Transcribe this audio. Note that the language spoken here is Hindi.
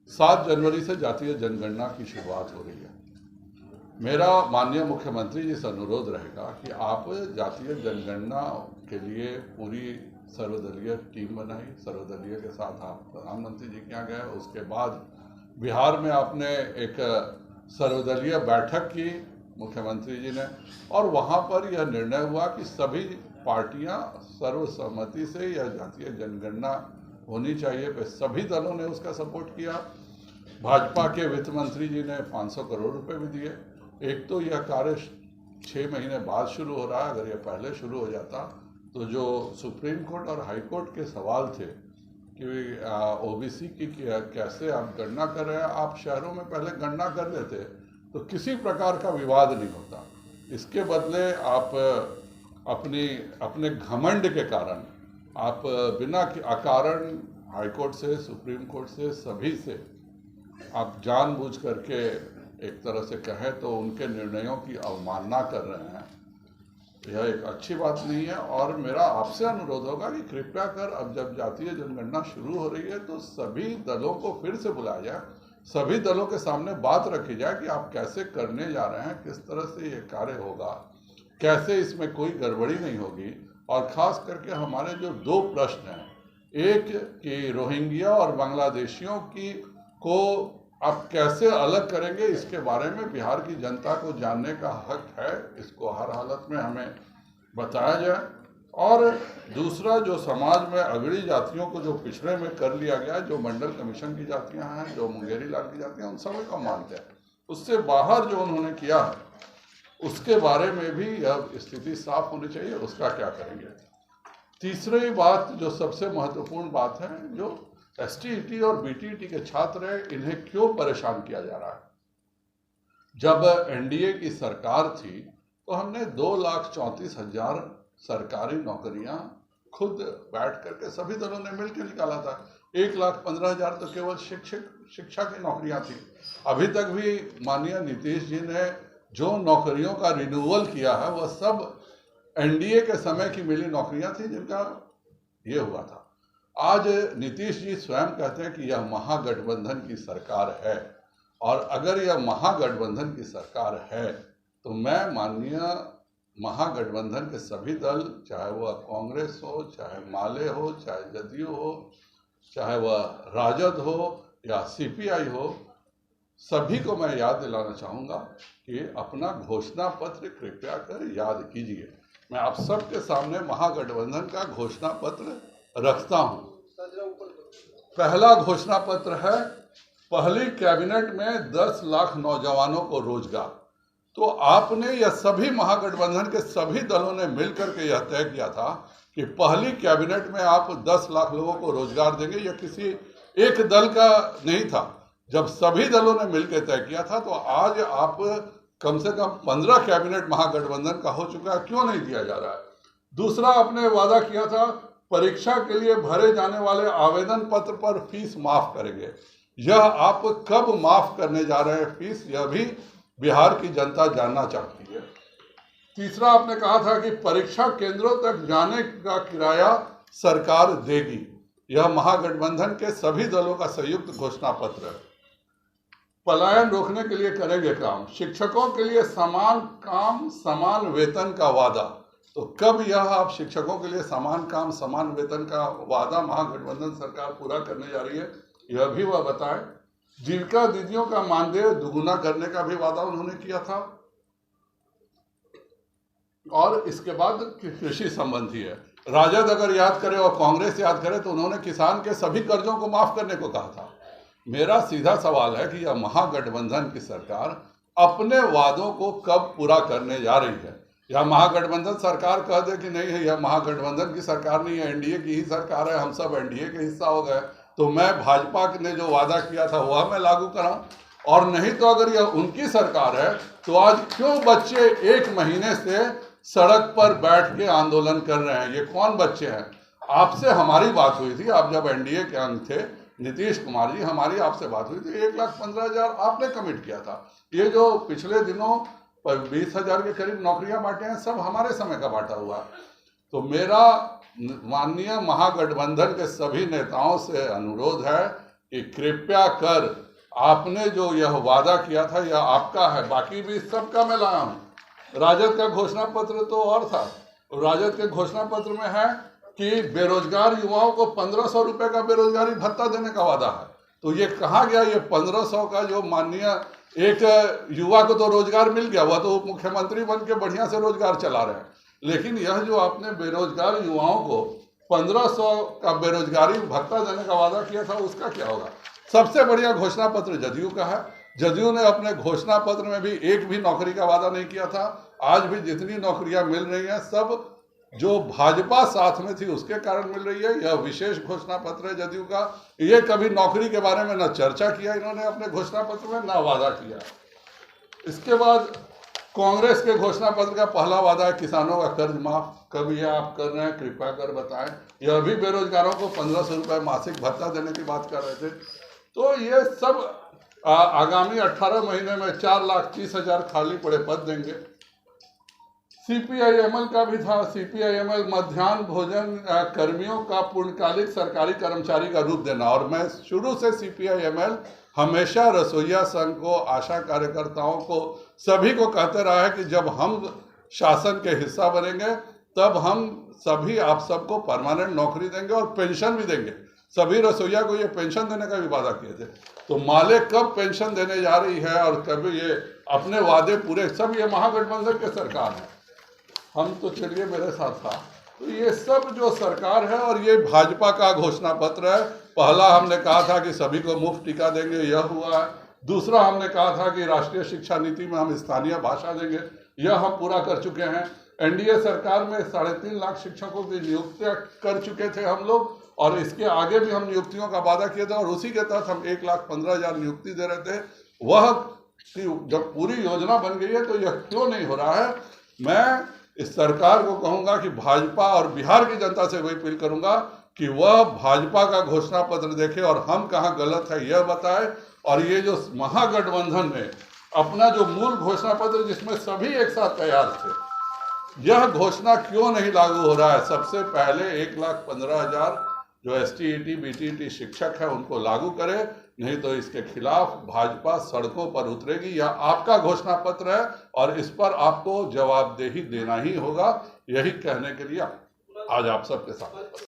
7 जनवरी से जातीय जनगणना की शुरुआत हो रही है। मेरा माननीय मुख्यमंत्री जी से अनुरोध रहेगा कि आप जातीय जनगणना के लिए पूरी सर्वदलीय टीम बनाई। सर्वदलीय के साथ आप प्रधानमंत्री जी के यहाँ गए, उसके बाद बिहार में आपने एक सर्वदलीय बैठक की मुख्यमंत्री जी ने, और वहाँ पर यह निर्णय हुआ कि सभी पार्टियां सर्वसम्मति से यह जातीय जनगणना होनी चाहिए पे सभी दलों ने उसका सपोर्ट किया। भाजपा के वित्त मंत्री जी ने 500 करोड़ रुपए भी दिए। एक तो यह कार्य 6 महीने बाद शुरू हो रहा है, अगर यह पहले शुरू हो जाता तो जो सुप्रीम कोर्ट और हाई कोर्ट के सवाल थे कि ओबीसी की कैसे आप गणना कर रहे हैं, आप शहरों में पहले गणना कर लेते तो किसी प्रकार का विवाद नहीं होता। इसके बदले आप अपने घमंड के कारण आप बिना अकारण हाईकोर्ट से, सुप्रीम कोर्ट से, सभी से आप जानबूझ करके एक तरह से कहें तो उनके निर्णयों की अवमानना कर रहे हैं। यह एक अच्छी बात नहीं है और मेरा आपसे अनुरोध होगा कि कृपया कर अब जब जातीय जनगणना शुरू हो रही है तो सभी दलों को फिर से बुलाया जाए, सभी दलों के सामने बात रखी जाए कि आप कैसे करने जा रहे हैं, किस तरह से ये कार्य होगा, कैसे इसमें कोई गड़बड़ी नहीं होगी। और ख़ास करके हमारे जो 2 प्रश्न हैं, एक कि रोहिंग्या और बांग्लादेशियों को आप कैसे अलग करेंगे, इसके बारे में बिहार की जनता को जानने का हक है, इसको हर हालत में हमें बताया जाए। और दूसरा, जो समाज में अगड़ी जातियों को जो पिछड़े में कर लिया गया, जो मंडल कमीशन की जातियां हैं, जो मुंगेरी लाल की जातियां, उन सभी को मानते हैं। उससे बाहर जो उन्होंने किया है उसके बारे में भी अब स्थिति साफ होनी चाहिए, उसका क्या करेंगे। तीसरी बात जो सबसे महत्वपूर्ण बात है, जो एसटीईटी और बीटीईटी के छात्र हैं, इन्हें क्यों परेशान किया जा रहा है। जब एनडीए की सरकार थी तो हमने 2,34,000 सरकारी नौकरियां खुद बैठ करके सभी दलों ने मिलकर निकाला था। 1,15,000 तो केवल शिक्षा की नौकरियां थी। अभी तक भी माननीय नीतीश जी ने जो नौकरियों का रिन्यूअल किया है वह सब एनडीए के समय की मिली नौकरियां थी जिनका ये हुआ था। आज नीतीश जी स्वयं कहते हैं कि यह महागठबंधन की सरकार है, और अगर यह महागठबंधन की सरकार है तो मैं माननीय महागठबंधन के सभी दल, चाहे वह कांग्रेस हो, चाहे माले हो, चाहे जदयू हो, चाहे वह राजद हो या सीपीआई हो, सभी को मैं याद दिलाना चाहूँगा कि अपना घोषणा पत्र कृपया कर याद कीजिए। मैं आप सबके सामने महागठबंधन का घोषणा पत्र रखता हूँ। पहला घोषणा पत्र है, पहली कैबिनेट में 10 लाख नौजवानों को रोजगार। तो आपने यह सभी महागठबंधन के सभी दलों ने मिलकर के यह तय किया था कि पहली कैबिनेट में आप 10 लाख लोगों को रोजगार देंगे। यह किसी एक दल का नहीं था, जब सभी दलों ने मिलकर तय किया था। तो आज आप कम से कम 15 कैबिनेट महागठबंधन का हो चुका है, क्यों नहीं दिया जा रहा है। दूसरा, आपने वादा किया था परीक्षा के लिए भरे जाने वाले आवेदन पत्र पर फीस माफ करेंगे। यह आप कब माफ करने जा रहे हैं फीस, यह भी बिहार की जनता जानना चाहती है। तीसरा, आपने कहा था कि परीक्षा केंद्रों तक जाने का किराया सरकार देगी। यह महागठबंधन के सभी दलों का संयुक्त घोषणा पत्र है। पलायन रोकने के लिए करेंगे काम। शिक्षकों के लिए समान काम समान वेतन का वादा। तो कब यह आप शिक्षकों के लिए समान काम समान वेतन का वादा महागठबंधन सरकार पूरा करने जा रही है, यह भी वह बताए। जीविका दीदियों का मानदेय दुगुना करने का भी वादा उन्होंने किया था। और इसके बाद कृषि संबंधी है, राजद अगर याद करे और कांग्रेस याद करे तो उन्होंने किसान के सभी कर्जों को माफ करने को कहा था। मेरा सीधा सवाल है कि यह महागठबंधन की सरकार अपने वादों को कब पूरा करने जा रही है। यह महागठबंधन सरकार कह दे कि नहीं है, यह महागठबंधन की सरकार नहीं है, एनडीए की ही सरकार है, हम सब एनडीए के हिस्सा हो गए, तो मैं भाजपा ने जो वादा किया था वह मैं लागू कराऊं। और नहीं तो अगर यह उनकी सरकार है तो आज क्यों बच्चे 1 महीने से सड़क पर बैठ के आंदोलन कर रहे हैं। ये कौन बच्चे हैं। आपसे हमारी बात हुई थी, आप जब एनडीए के अंग थे, नीतीश कुमार जी, हमारी आपसे बात हुई थी, 1,15,000 आपने कमिट किया था। ये जो पिछले दिनों 20,000 के करीब नौकरियां बांटे हैं, सब हमारे समय का बांटा हुआ। तो मेरा माननीय महागठबंधन के सभी नेताओं से अनुरोध है कि कृपया कर आपने जो यह वादा किया था यह आपका है, बाकी भी सबका मैं लाया हूं। राजद का घोषणा पत्र तो और था, राजद के घोषणा पत्र में है कि बेरोजगार युवाओं को 1500 रुपए का बेरोजगारी भत्ता देने का वादा है। तो ये कहा गया, ये 1500 का जो माननीय एक युवा को तो रोजगार मिल गया, वह तो मुख्यमंत्री बन के बढ़िया से रोजगार चला रहे हैं, लेकिन यह जो आपने बेरोजगार युवाओं को 1500 का बेरोजगारी भत्ता देने का वादा किया था, उसका क्या होगा? सबसे बढ़िया घोषणा पत्र जदयू का है। जदयू ने अपने घोषणा पत्र में भी एक भी नौकरी का वादा नहीं किया था। आज भी जितनी नौकरियां मिल रही हैं सब जो भाजपा साथ में थी उसके कारण मिल रही है। यह विशेष घोषणा पत्र है जदयू का। ये कभी नौकरी के बारे में न चर्चा किया इन्होंने अपने घोषणा पत्र में, न वादा किया। इसके बाद कांग्रेस के घोषणा पत्र का पहला वादा है किसानों का कर्ज माफ। कब यह आप कर रहे हैं, कृपया कर बताएं। यह भी बेरोजगारों को 1500 रुपए मासिक भत्ता देने की बात कर रहे थे। तो ये सब आगामी 18 महीने में 4,30,000 खाली पड़े पद देंगे। सीपीआईएमएल का भी था। सीपीआईएमएल मध्याह्न भोजन कर्मियों का पूर्णकालिक सरकारी कर्मचारी का रूप देना। और मैं शुरू से सीपीआईएमएल हमेशा रसोइया संघ को, आशा कार्यकर्ताओं को, सभी को कहते रहा है कि जब हम शासन के हिस्सा बनेंगे तब हम सभी आप सबको परमानेंट नौकरी देंगे और पेंशन भी देंगे। सभी रसोइया को ये पेंशन देने का भी वादा किए थे। तो माले कब पेंशन देने जा रही है और कभी ये अपने वादे पूरे, सब ये महागठबंधन के सरकार है। हम तो चलिए मेरे साथ था। तो ये सब जो सरकार है और ये भाजपा का घोषणा पत्र है। पहला हमने कहा था कि सभी को मुफ्त टीका देंगे, यह हुआ है। दूसरा हमने कहा था कि राष्ट्रीय शिक्षा नीति में हम स्थानीय भाषा देंगे, यह हम पूरा कर चुके हैं। एनडीए सरकार में 3.5 लाख शिक्षकों की नियुक्तियां कर चुके थे हम लोग, और इसके आगे भी हम नियुक्तियों का वादा किया था, और उसी के तहत हम 1,15,000 नियुक्ति दे रहे थे। वह जब पूरी योजना बन गई है तो यह क्यों नहीं हो रहा है? मैं इस सरकार को कहूंगा कि भाजपा और बिहार की जनता से वही अपील करूंगा कि वह भाजपा का घोषणा पत्र देखे और हम कहाँ गलत है यह बताए। और ये जो महागठबंधन ने अपना जो मूल घोषणा पत्र जिसमें सभी एक साथ तैयार थे, यह घोषणा क्यों नहीं लागू हो रहा है? सबसे पहले 1,15,000 जो एसटीईटी बीटीईटी शिक्षक है उनको लागू करे, नहीं तो इसके खिलाफ भाजपा सड़कों पर उतरेगी। यह आपका घोषणा पत्र है और इस पर आपको जवाबदेही देना ही होगा। यही कहने के लिए आज आप सबके साथ